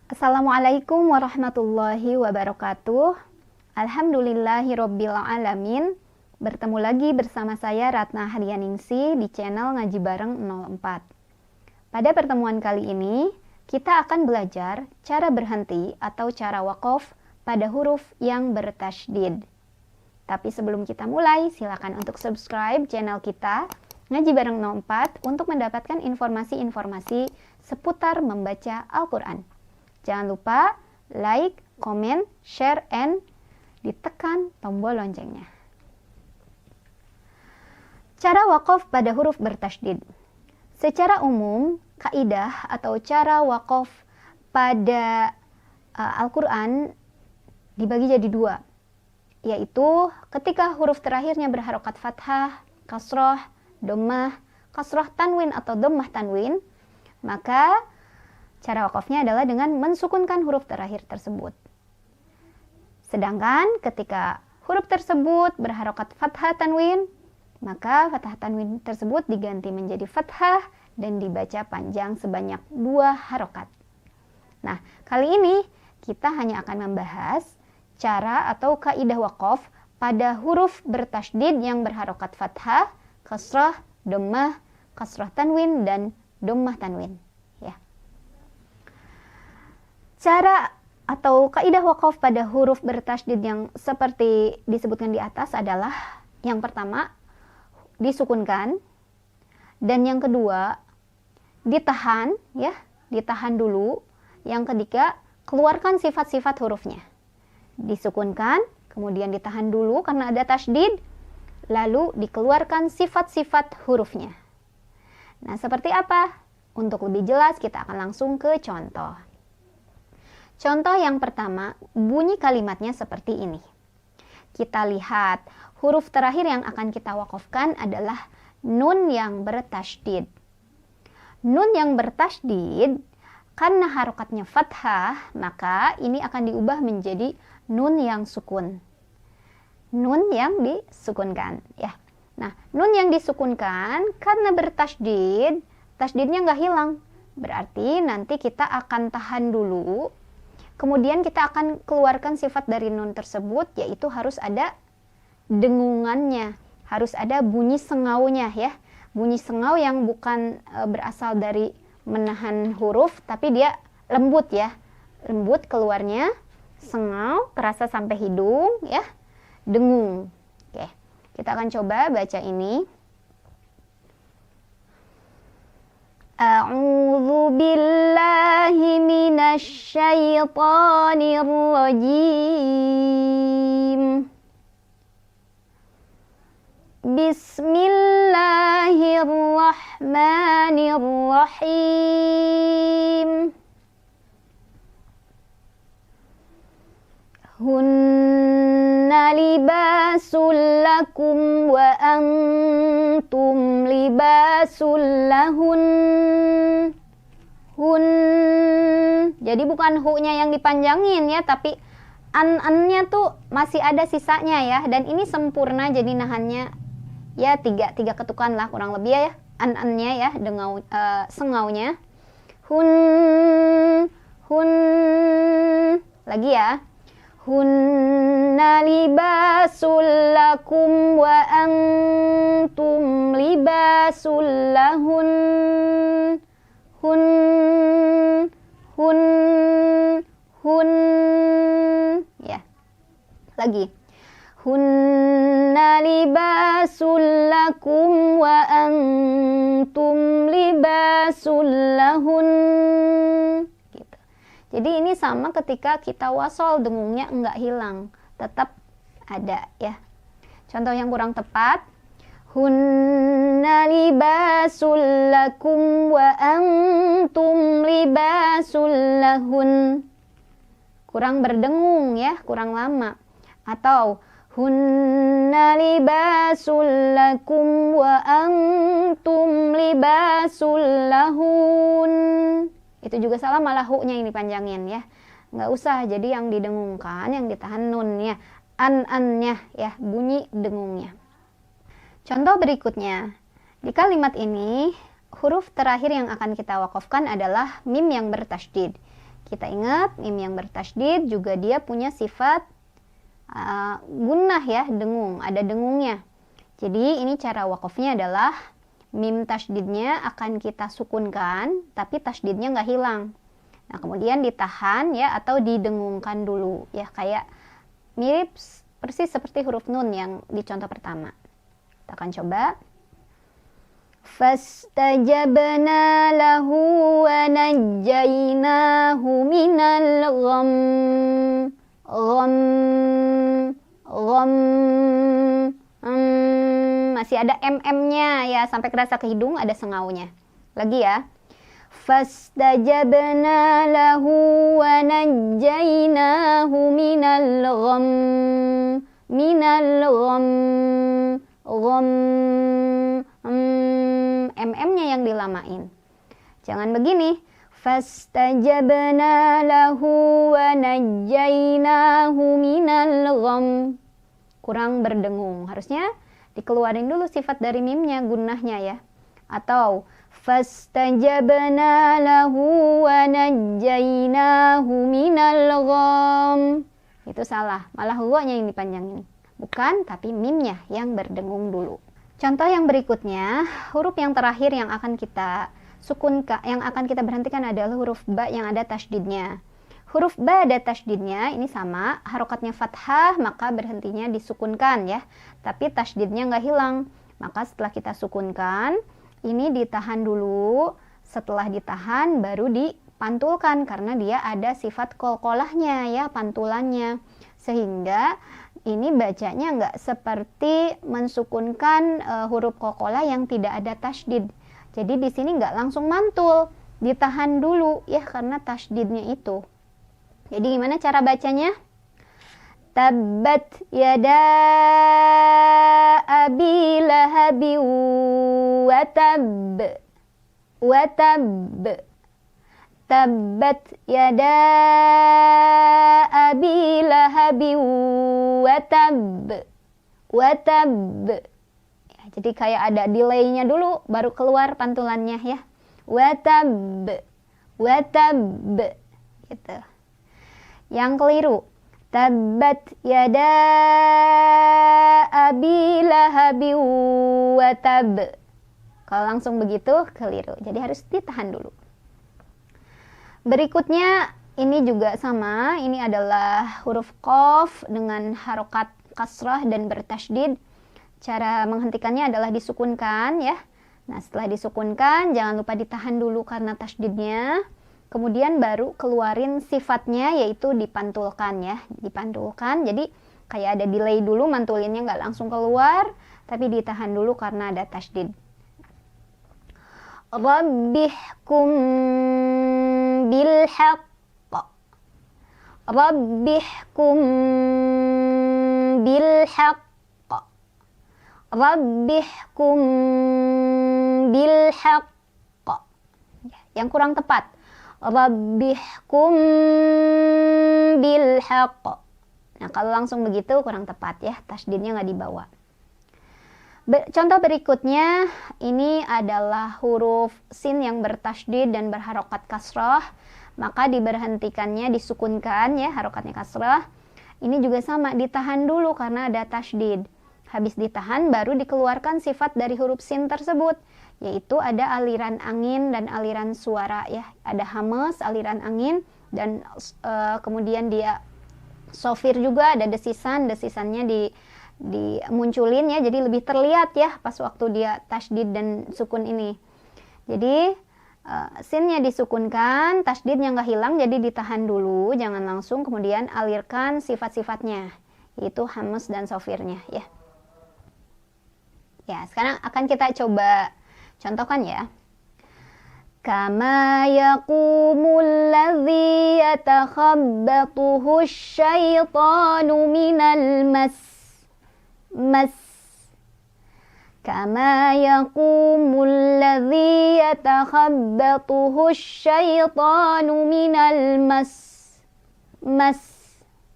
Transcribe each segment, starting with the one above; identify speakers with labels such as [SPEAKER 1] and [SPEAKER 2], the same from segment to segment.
[SPEAKER 1] Assalamualaikum warahmatullahi wabarakatuh. Alhamdulillahirabbil alamin. Bertemu lagi bersama saya Ratna Haryaningsi di channel Ngaji Bareng 04. Pada pertemuan kali ini, kita akan belajar cara berhenti atau cara wakaf pada huruf yang bertasydid. Tapi sebelum kita mulai, silakan untuk subscribe channel kita Ngaji Bareng 04 untuk mendapatkan informasi-informasi seputar membaca Al-Quran. Jangan lupa like, comment, share, and ditekan tombol loncengnya. Cara wakaf pada huruf bertasydid. Secara umum, kaidah atau cara wakaf pada Al-Quran dibagi jadi dua, yaitu ketika huruf terakhirnya berharokat fathah, kasroh, dhammah, kasroh tanwin atau dhammah tanwin, maka cara wakafnya adalah dengan mensukunkan huruf terakhir tersebut. Sedangkan ketika huruf tersebut berharokat fathah tanwin, maka fathah tanwin tersebut diganti menjadi fathah dan dibaca panjang sebanyak 2 harokat. Nah, kali ini kita hanya akan membahas cara atau kaidah wakaf pada huruf bertasydid yang berharokat fathah, kasrah, dhammah, kasrah tanwin, dan dhammah tanwin. Cara atau kaidah wakaf pada huruf bertasydid yang seperti disebutkan di atas adalah yang pertama, disukunkan, dan yang kedua, ditahan, ditahan dulu. Yang ketiga, keluarkan sifat-sifat hurufnya. Disukunkan, kemudian ditahan dulu karena ada tasydid, lalu dikeluarkan sifat-sifat hurufnya. Nah, seperti apa? Untuk lebih jelas, kita akan langsung ke contoh. Contoh yang pertama, bunyi kalimatnya seperti ini. Kita lihat, huruf terakhir yang akan kita wakafkan adalah nun yang bertasydid. Nun yang bertasydid, karena harokatnya fathah, maka ini akan diubah menjadi nun yang sukun. Nun yang disukunkan. Nah, nun yang disukunkan, karena bertasydid, tasydidnya nggak hilang. Berarti nanti kita akan tahan dulu. Kemudian kita akan keluarkan sifat dari nun tersebut, yaitu harus ada dengungannya, harus ada bunyi sengaunya bunyi sengau yang bukan berasal dari menahan huruf, tapi dia lembut lembut keluarnya, sengau, terasa sampai hidung dengung. Oke, kita akan coba baca ini. A'udzu billahi minasy syaithanir rajim. Bismillahirrahmanirrahim. Hunna libasul lakum wa antum libasul lahun. Hun. Jadi bukan hu-nya yang dipanjangin tapi an-nya tuh masih ada sisanya dan ini sempurna, jadi nahannya tiga ketukan lah kurang lebih an-nya sengaunya. Hun lagi hunna libasul lakum wa antum libasul lahun. Hun lagi, hunna libasul lakum wa antum libasul lahun. Gitu. Jadi ini sama ketika kita wasol, dengungnya enggak hilang, tetap ada Contoh yang kurang tepat, hunna libasul lakum wa antum libasul lahun. Kurang berdengung kurang lama. Atau hunna libasul lakum wa antum libasul lahun. Itu juga salah, malah hu-nya yang dipanjangin nggak usah, jadi yang didengungkan, yang ditahan nunnya, an-nya bunyi dengungnya. Contoh berikutnya, di kalimat ini huruf terakhir yang akan kita wakafkan adalah mim yang bertasydid. Kita ingat mim yang bertasydid juga dia punya sifat gunnah ya, dengung, ada dengungnya. Jadi ini cara wakafnya adalah mim tasydidnya akan kita sukunkan, tapi tasydidnya nggak hilang. Nah kemudian ditahan ya, atau didengungkan dulu ya, kayak mirip persis seperti huruf nun yang di contoh pertama. Kita akan coba. Fastajabna lahu wa najjaynahu minal gham. Masih ada mm-nya ya, sampai kerasa ke hidung, ada sengaunya. Lagi ya. Fastajabna lahu wa najjaynahu minal gham. MM-nya yang dilamain. Jangan begini. Fastajabna lahu wa najjaynahu minal gham. Kurang berdengung. Harusnya dikeluarin dulu sifat dari mimnya, gunnahnya ya. Atau fastajabna lahu wa najjaynahu minal gham. Itu salah, malah gha-nya yang dipanjangin. Bukan, tapi mimnya yang berdengung dulu. Contoh yang berikutnya, huruf yang terakhir yang akan kita sukunkan, yang akan kita berhentikan adalah huruf ba yang ada tasydidnya. Huruf ba ada tasydidnya, ini sama, harokatnya fathah, maka berhentinya disukunkan ya. Tapi tasydidnya nggak hilang. Maka setelah kita sukunkan, ini ditahan dulu. Setelah ditahan, baru dipantulkan karena dia ada sifat kolkolahnya ya, pantulannya. Sehingga ini bacanya nggak seperti mensukunkan huruf kolkolah yang tidak ada tasydid. Jadi di sini nggak langsung mantul, ditahan dulu ya karena tasydidnya itu. Jadi gimana cara bacanya? Tabbat yada abi lahabi wa tab. Tabbat yada abi lahabi wa tab. Ya, jadi kayak ada delaynya dulu baru keluar pantulannya ya. Wa tab. Gitu. Yang keliru. Tabbat yada abi lahabi wa tab. Kalau langsung begitu keliru. Jadi harus ditahan dulu. Berikutnya ini juga sama. Ini adalah huruf qaf dengan harokat kasrah dan bertasydid. Cara menghentikannya adalah disukunkan ya. Nah setelah disukunkan jangan lupa ditahan dulu karena tasydidnya. Kemudian baru keluarin sifatnya, yaitu dipantulkan ya. Dipantulkan, jadi kayak ada delay dulu, mantulinnya nggak langsung keluar, tapi ditahan dulu karena ada tasydid. Rabbihkum bilhaq. Rabbihkum bilhaq. Rabbihkum bilhaq. Yang kurang tepat. Rabbihkum bilhaq. Nah kalau langsung begitu kurang tepat ya, tasydidnya nggak dibawa. Contoh berikutnya ini adalah huruf sin yang bertasydid dan berharokat kasrah, maka diberhentikannya disukunkan ya, harokatnya kasrah. Ini juga sama, ditahan dulu karena ada tasydid. Habis ditahan baru dikeluarkan sifat dari huruf sin tersebut, yaitu ada aliran angin dan aliran suara ya. Ada hamas, aliran angin, dan kemudian dia sofir juga, ada desisannya dimunculin ya, jadi lebih terlihat ya pas waktu dia tasydid dan sukun ini. Jadi sinnya disukunkan, tasydidnya nggak hilang, jadi ditahan dulu, jangan langsung kemudian alirkan sifat-sifatnya, yaitu hamas dan sofirnya ya. Ya, sekarang akan kita coba contohkan ya. Kama yaqumul ladzi yatakhabbatuhu syaitanu minal mas. Kama yaqumul ladzi yatakhabbatuhu syaitanu minal mas.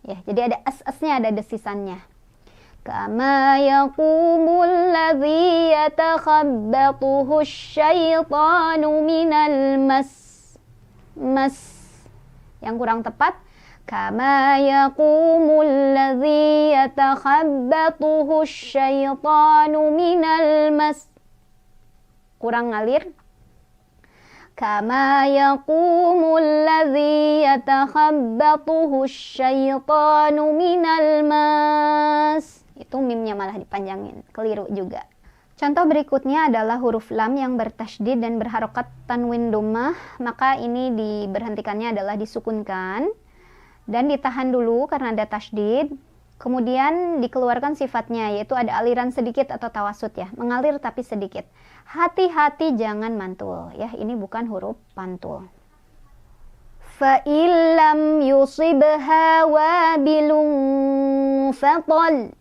[SPEAKER 1] Ya, jadi ada as-asnya, ada desisannya. Kama yaqumul ladzi yatakhabbatuhu syaitanu minal mas. Yang kurang tepat, kama yaqumul ladzi yatakhabbathu syaitanu minal mas. Kurang ngalir. Kama yaqumul ladzi yatakhabbathu syaitanu minal mas. Itu mimnya malah dipanjangin, keliru juga. Contoh berikutnya adalah huruf lam yang bertasydid dan berharokat tanwin dhammah, maka ini diberhentikannya adalah disukunkan dan ditahan dulu karena ada tasydid. Kemudian dikeluarkan sifatnya, yaitu ada aliran sedikit atau tawasud ya, mengalir tapi sedikit. Hati-hati jangan mantul ya, ini bukan huruf pantul. Fa illam yusibha wabilun fatal.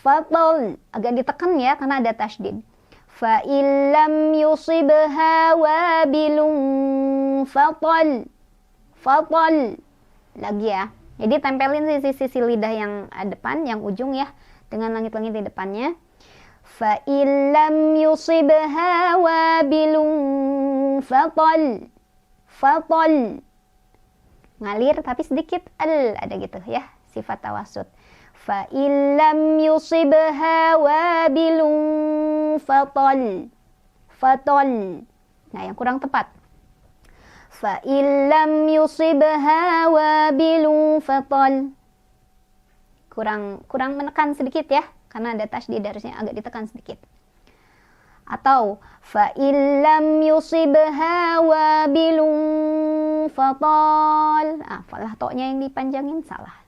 [SPEAKER 1] Fatal agak ditekan ya karena ada tasydid. Fa illam yusibha wabilun fatal. Fatal. Lagi ya. Jadi tempelin sisi lidah yang depan, yang ujung ya, dengan langit-langit di depannya. Fa illam yusibha wabilun fatal. Fatal. Ngalir tapi sedikit ada gitu ya, sifat tawasud. Fa illam yusibha wabilun fatal. Fatal. Nah, yang kurang tepat. Fa illam yusibha wabilun fatal. Kurang menekan sedikit ya, karena ada tasydid harusnya agak ditekan sedikit. Atau fa illam yusibha wabilun fatal. Falah to-nya yang dipanjangin salah.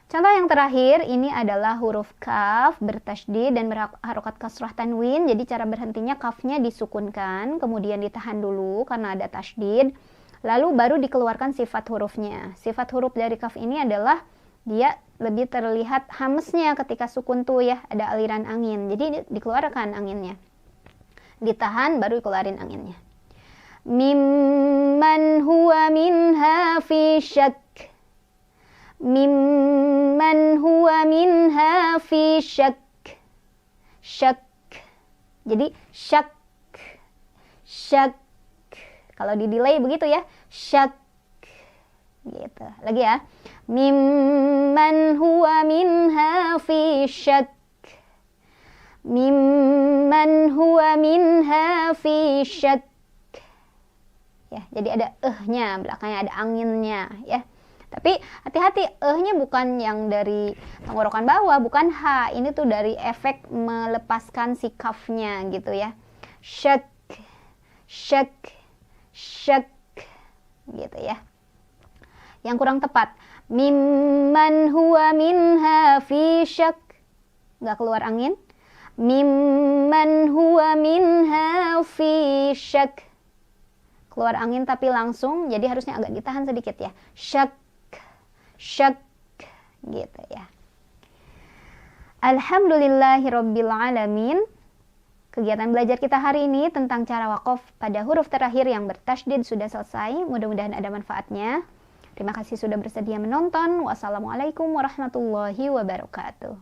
[SPEAKER 1] Contoh yang terakhir ini adalah huruf kaf bertasydid dan berharokat kasrah tanwin. Jadi cara berhentinya kafnya disukunkan, kemudian ditahan dulu karena ada tasydid, lalu baru dikeluarkan sifat hurufnya. Sifat huruf dari kaf ini adalah dia lebih terlihat hamsnya ketika sukun tuh ya, ada aliran angin. Jadi dikeluarkan anginnya. Ditahan baru dikeluarin anginnya. Mimman huwa minha fi syak. Mimman huwa minha fi syak. Syak. Jadi syak. Syak. Kalau di delay begitu ya. Syak. Gitu. Lagi ya. Mimman huwa minha fi syak. Mimman huwa minha fi syak. Ya, jadi ada nya, belakangnya ada anginnya ya. Tapi hati-hati, nya bukan yang dari tenggorokan bawah, bukan H. Ini tuh dari efek melepaskan si kafnya gitu ya. Syak, syak, syak gitu ya. Yang kurang tepat, mimman huwa minha fi syak. Nggak keluar angin. Mimman huwa minha fi syak. Keluar angin tapi langsung, jadi harusnya agak ditahan sedikit ya. Syak. Syak gitu ya. Alhamdulillahirabbil alamin. Kegiatan belajar kita hari ini tentang cara waqaf pada huruf terakhir yang bertasydid sudah selesai. Mudah-mudahan ada manfaatnya. Terima kasih sudah bersedia menonton. Wassalamualaikum warahmatullahi wabarakatuh.